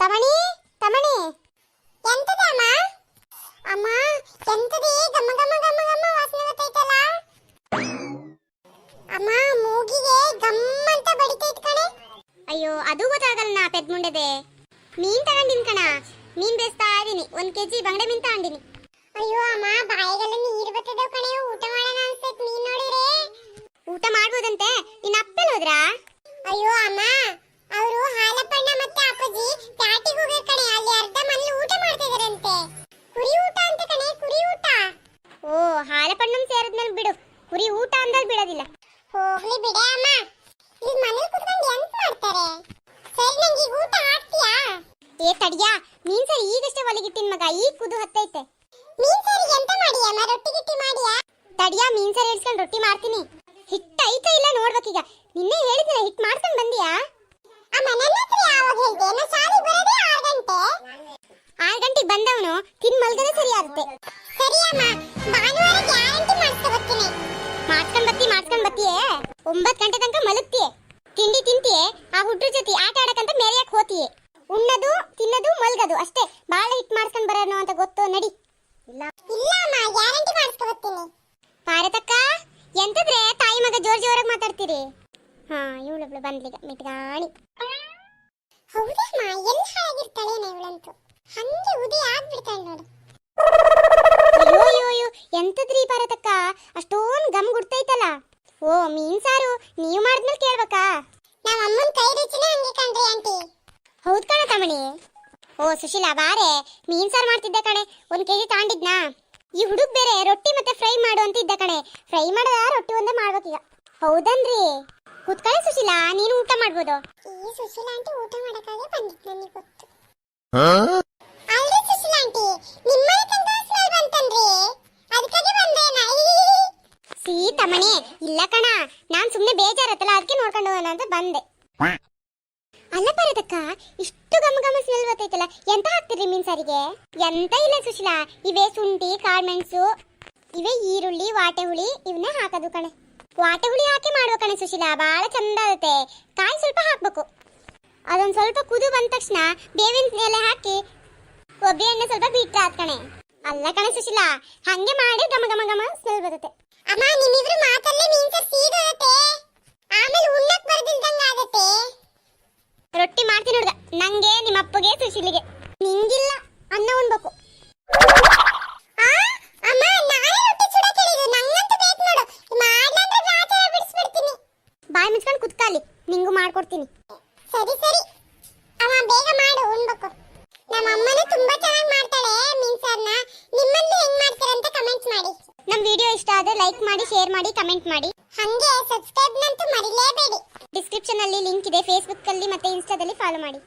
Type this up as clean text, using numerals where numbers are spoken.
ತಮಣಿ ತಮಣಿ ಎಂತದ ಅಮ್ಮ ಅಮ್ಮ ಎಂತದೇ ಗಮ ಗಮ ಗಮ ಗಮ ವಾಸನೆ ಬರ್ತೈತಲ್ಲ ಅಮ್ಮ ಮೂಗಿಗೆ ಗಮ್ ಅಂತ ಬಡಿತೈತ್ ಕಣೆ. ಅಯ್ಯೋ ಅದು ಗೊತ್ತಾಗಲ್ಲ ನಾ ಪೆದ್ ಮುಂಡೆದೆ. ಮೀನ್ ತಗೊಂಡಿನ್ ಕಣ, ಮೀನ್ ಬೇಯಿಸ್ತಾ ಇದೀನಿ. 1 kg ಬಂಗಡೆ ಮೀನ್ ತಗೊಂಡಿನಿ. ಅಯ್ಯೋ ಅಮ್ಮ ಬಾಯಿಗೆಲ್ಲ ನೀರು ಬರ್ತದ ಕಣೆ, ಊಟ ಮಾಡೋಣ ಅನ್ಸ್ತೈತ್ ಮೀನ್ ನೋಡಿದ್ರೆ. ಊಟ ಮಾಡ್ಬೋದಂತೆ, ನಿನ್ನ ಅಪ್ಪೆಲ್ಲ ಹೋದ್ರಾ? ಅಯ್ಯೋ ಅಮ್ಮ ಅವರು ಹಾಲಪ್ಪಣ್ಣ ಮತ್ತೆ ಅಪ್ಪಾಜಿ ಪ್ಯಾಟಿಗೆ ಹೋಗಿರ್ ಕಣೆ, ಅಲ್ಲಿ ಅರ್ಧ ಮನೆ ಊಟ ಮಾಡ್ತಾ ಇದಾರಂತೆ. ಕುರಿ ಊಟ ಅಂತ ಕಣೆ, ಕುರಿ ಊಟ. ಓ ಹಾಲಪ್ಪಣ್ಣಂ ಸೇರಿದ್ಮೇಲೆ ಬಿಡು, ಕುರಿ ಊಟ ಅಂದಾಗ ಬಿಡೋದಿಲ್ಲ. ಹೋಗ್ಲಿ ಬಿಡೆ ಅಮ್ಮ, ಈಗ ಮನೇಲಿ ಕುತ್ಕೊಂಡು ಎಂತ ಮಾಡ್ತಾರೆ? ಸರಿ ನಂಗೆ ಈಗ ಊಟ ಹಾಕ್ತೀಯಾ? ಏ ತಡಿಯಾ, ಮೀನ್ ಸಾರಿ ಈಗಷ್ಟೇ ಒಳಗಿಟ್ಟಿನ ಮಗ, ಈಗ ಕುದು ಹತ್ತೈತೆ. ಮೀನ್ ಸಾರಿ ಎಂತ ಮಾಡಿಯಾ ಅಮ್ಮ? ರೊಟ್ಟಿ ಗಿಟ್ಟಿ ಮಾಡಿಯಾ? ತಡಿಯಾ, ಮೀನ್ ಸಾರಿ ಇಳಿಸ್ಕೊಂಡು ರೊಟ್ಟಿ ಮಾಡ್ತೀನಿ. ಹಿಟ್ಟು ಐತಾ ಇಲ್ಲ ನೋಡ್ಬೇಕೀಗ. ನಿನ್ನೆ ಹೇಳಿದ್ನಲ್ಲ, ಹಿಟ್ಟು ಮಾಡ್ಕೊಂಡು ಬಂದಿಯಾ? ಅಮ್ಮ ನನ್ನ ಹತ್ರ ಯಾವಾಗ ಹೇಳ್ದೆ? ನಾ ಶಾಲೆ ಬರೋದೇ 6 ಗಂಟೆ. 6 ಗಂಟೆಗೆ ಬಂದವನು ತಿನ್ ಮಲ್ಗದೆ ಸರಿ ಆಗುತ್ತೆ. ಸರಿ ಅಮ್ಮ, ಭಾನುವಾರ ಗ್ಯಾರಂಟಿ ಮಾಡ್ಸ್ಕೊಂಡು ಬರ್ತೀನಿ. ಮಾಡ್ಸ್ಕೊಂಡ್ ಬತ್ತೀಯೇ? 9 ಗಂಟೆ ತನಕ ಮಲಗ್ತೀಯೇ, ತಿಂಡಿ ತಿಂತೀಯೇ, ಆ ಹುಡ್ರ ಜೊತೆ ಆಟ ಆಡಕಂತ ಮೇರೆಯಕ್ಕೆ ಹೋತೀಯೇ. ಉಣ್ಣದು ತಿನ್ನದು ಮಲ್ಗದು ಅಷ್ಟೇ. ಬಾಳ ಹಿಟ್ ಮಾಡ್ಸ್ಕೊಂಡ್ ಬರೋಣ ಅಂತ ಗೊತ್ತು, ನಡಿ. ಇಲ್ಲ ಅಮ್ಮ, ಗ್ಯಾರಂಟಿ ಮಾಡ್ಸ್ಕೊಂಡು ಬರ್ತೀನಿ. ಪಾರತಕ್ಕ ಎಂತದ್ರೆ ತಾಯಿ ಮಗ ಜೋರಾಗಿ ಮಾತಾಡ್ತೀರಿ? ಹಾ, ಇವಳೊಬ್ಳು ಬಂದ್ಲಿಗ ಮಿಟ್ಗಾಣಿ. ಹೌದಮ್ಮ, ಎಲ್ಲ ಹಾಳಾಗಿರ್ತಾಳೇನ ಇವಳಂತೂ. ಹಂಗೆ ಉದಯ ಆಗ್ಬಿಡ್ತಾಳೆ ನೋಡು. ಅಯ್ಯೋ ಎಂತದ್ರಿ ಪಾರತಕ್ಕ, ಅಷ್ಟೊಂದು ಗಮ್ ಗುಡ್ತೈತಲ್ಲ. ಓ ಮೀನ್ ಸಾರು ನೀವು ಮಾಡಿದ್ಮೇಲೆ ಕೇಳ್ಬೇಕಾ? ನಮ್ಮ ಅಮ್ಮನ ಕೈ ರುಚಿನೇ ಹಂಗೆ ಕಣ್ರಿ ಆಂಟಿ. ಹೌದ್ ಕಣ ತಮಣಿ. ಓ ಸುಶೀಲಾ ಬಾರೆ, ಮೀನ್ ಸಾರು ಮಾಡ್ತಿದ್ದೆ ಕಣೆ, 1 kg ತಗೊಂಡಿದ್ನಾ. ಈ ಹುಡುಗ ಬೇರೆ ರೊಟ್ಟಿ ಮತ್ತೆ ಫ್ರೈ ಮಾಡು ಅಂತ ಇದ್ದ ಕಣೆ. ಫ್ರೈ ಮಾಡದ ರೊಟ್ಟಿ ಒಂದೇ ಮಾಡ್ಬೇಕೀಗ. ಹೌದನ್ರಿ, ಕೂತ್ಕೊಳ್ಳಿ ಸುಶೀಲಾ, ನೀನು ಊಟ ಮಾಡ್ಬೋದು. ಈ ಸುಶೀಲಾ ಆಂಟಿ ಊಟ ಮಾಡಕ್ಕಾಗೆ ಬಂದಿತ್ತು, ನನಗೆ ಗೊತ್ತು. ಅಲ್ರಿ ಸುಶೀಲಾ ಆಂಟಿ, ನಿಮ್ಮ ಮನೆ ಸ್ಮೆಲ್ ಬಂತನ್ರಿ, ಅದಕ್ಕಾಗೆ ಬಂದೇನಾ? ಸೀ ತಮಣಿ, ಇಲ್ಲ ಕಣ, ನಾನ್ ಸುಮ್ನೆ ಬೇಜಾರತ್ತಲ್ಲ ಅದಕ್ಕೆ ನೋಡ್ಕೊಂಡು ಹೋಗೋಣ ಅಂತ ಬಂದೆ. ಅಲ್ಲ ಬರದಕ್ಕ, ಇಷ್ಟು ಘಮ ಘಮ ಸ್ಮೆಲ್ ಬರ್ತೈತಲ್ಲ, ಎಂತ ಹಾಕ್ತಿರಿ ಮೀನ್ ಸಾರಿಗೆ? ಎಂತ ಇಲ್ಲ ಸುಶೀಲಾ, ಇವೇ ಶುಂಠಿ ಕಾಳ್ಮೆಣಸು, ಇವೇ ಈರುಳ್ಳಿ ವಾಟೆ ಹುಳಿ, ಇವನ್ನೇ ಹಾಕೋದು ಕಣೆ. ವಾಟೆ ಹುಳಿ ಹಾಕಿ ಮಾಡುವ ಕಣೆ ಸುಶೀಲಾ, ಬಾಳ ಚಂದ ಆಗುತ್ತೆ. ಕಾಯಿ ಸ್ವಲ್ಪ ಹಾಕ್ಬೇಕು, ಅದೊಂದು ಸ್ವಲ್ಪ ಕುದು ಬಂದ ತಕ್ಷಣ ಬೇವಿನ ಎಲೆ ಹಾಕಿ ಕೊಬ್ಬರಿ ಎಣ್ಣೆ ಸ್ವಲ್ಪ ಬಿಟ್ರೆ ಆತ್ ಕಣೆ. ಅಲ್ಲ ಕಣೆ ಸುಶೀಲಾ, ಹಂಗೆ ಮಾಡಿ ಘಮ ಘಮ ಘಮ ಸ್ಮೆಲ್ ಬರುತ್ತೆ. ಅಮ್ಮ ನಿಮ್ಮಿಬ್ರು ಮಾತಲ್ಲೇ ಮೀನ್ ಸಾರು ಸೀದೋಗುತ್ತೆ, ಆಮೇಲೆ ಉಣ್ಣಕ್ ಬರ್ದಿಲ್ದಂಗ ಆಗತ್ತೆ. ರೊಟ್ಟಿ ಮಾಡ್ತೀನಿ ಹುಡುಗ, ನಂಗೆ ನಿಮ್ಮ ಅಪ್ಪಗೆ ಸುಶೀಲಿಗೆ. ನಿಂಗಿಲ್ಲ, ಅನ್ನ ಉಣ್ಬೇಕು. ಅಮ್ಮ ನಾನೇ ರೊಟ್ಟಿ ಸುಡಕ್ಕೆ ಹೇಳಿದ್ದು, ನಂಗಂತೂ ಬೇಕು ನೋಡು. ಮಾಡ್ಲಂದ್ರೆ ರಾತ್ರಿ ಬಿಡಿಸ್ಬಿಡ್ತೀನಿ. ಬಾಯಿ ಮುಚ್ಕೊಂಡು ಕುತ್ಕಾಲಿ, ನಿಂಗೂ ಮಾಡ್ಕೊಡ್ತೀನಿ. ಸರಿ ಸರಿ ಅಮ್ಮ, ಬೇಗ ಮಾಡು, ಉಣ್ಬೇಕು. ನಮ್ಮ ಅಮ್ಮನೂ ತುಂಬಾ ಚೆನ್ನಾಗಿ ಮಾಡ್ತಾಳೆ ಮೀನ್ ಸಾರ್ನ. ನಿಮ್ಮಲ್ಲಿ ಹೆಂಗ್ ಮಾಡ್ತೀರಾ ಅಂತ ಕಮೆಂಟ್ ಮಾಡಿ. ನಮ್ಮ ವಿಡಿಯೋ ಇಷ್ಟ ಆದ್ರೆ ಲೈಕ್ ಮಾಡಿ, ಶೇರ್ ಮಾಡಿ, ಕಮೆಂಟ್ ಮಾಡಿ. ಹಂಗೆ ಸಬ್ಸ್ಕ್ರೈಬ್ ನಂತೂ ಮರಿಲೇಬೇಡಿ. ಡಿಸ್ಕ್ರಿಪ್ಷನ್ ಅಲ್ಲಿ ಲಿಂಕ್ ಇದೆ, ಫೇಸ್ಬುಕ್ ಅಲ್ಲಿ ಮತ್ತೆ ಇನ್ಸ್ಟಾದಲ್ಲಿ ಫಾಲೋ ಮಾಡಿ.